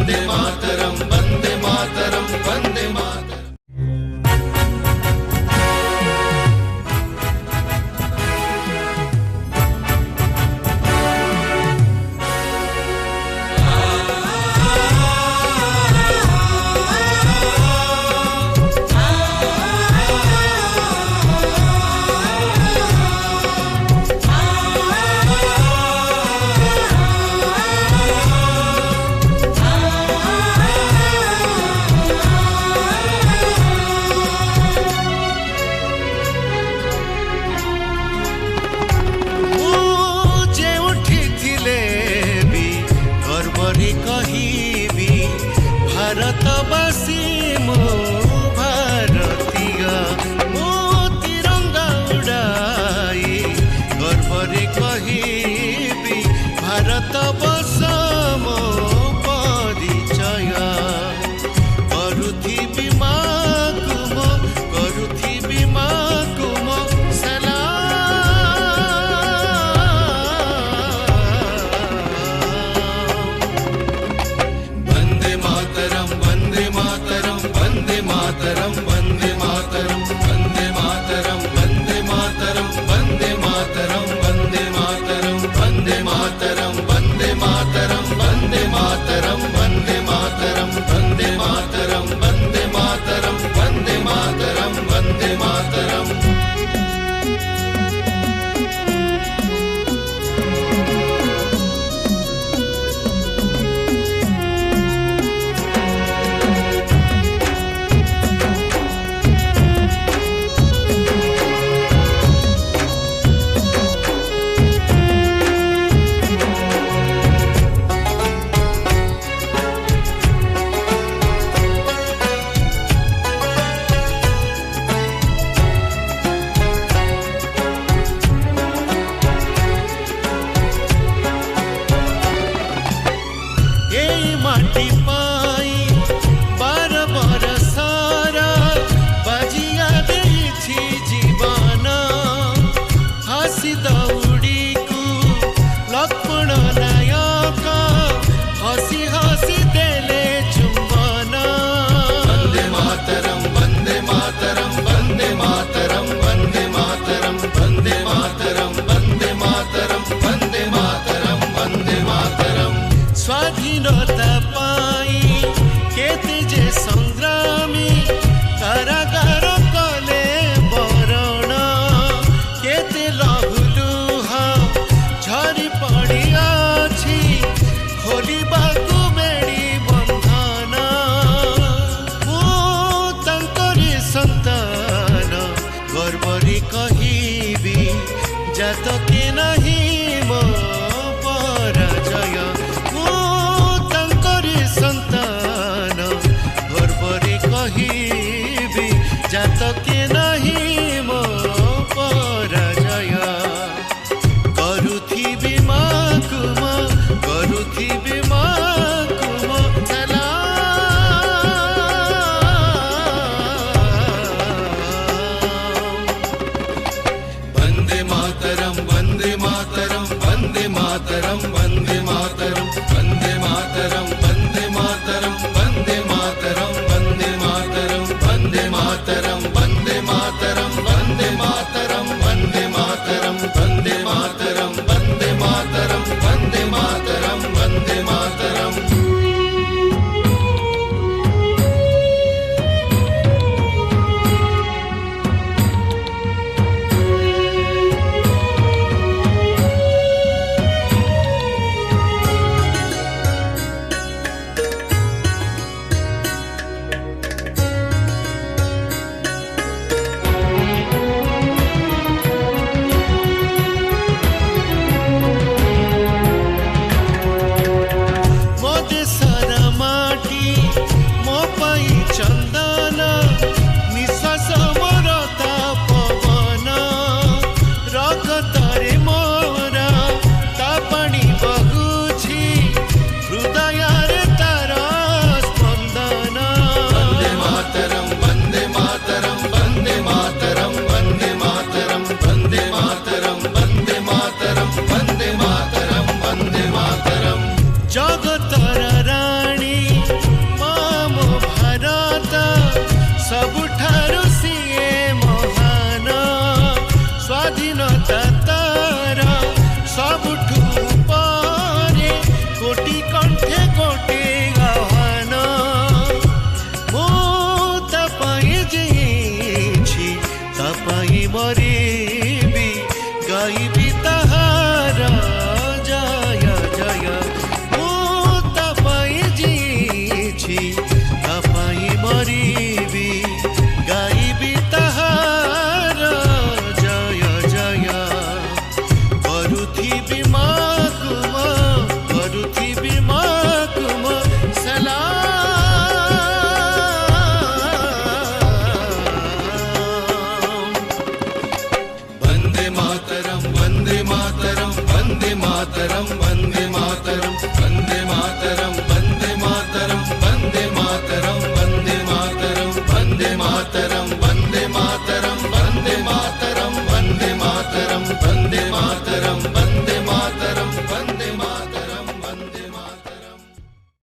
वन्दे मातरम वन्दे मातरम वन्दे मातरम। भारतवासी मो भारतीय मो तिरंगा उड़ाई गर्वरे कहिबी भारतवर्ष मो परिचय करुथिबी माँ कुमो माटी पाई बार बार सारा बाजिया देछि जीवन हसी दौड़ी को लक्ष्मण नायक हसी हसी देले चुंबन वन्दे मातरम वन्दे मातरम वन्दे मातरम वन्दे मातरम वन्दे मातरम वन्दे मातरम वन्दे मातरम वन्दे मातरम स्वाधीनता पाई माकुम सलाम। वन्दे मातरं वन्दे मातरं वन्दे मातरं वन्दे मातरं वन्दे मातरं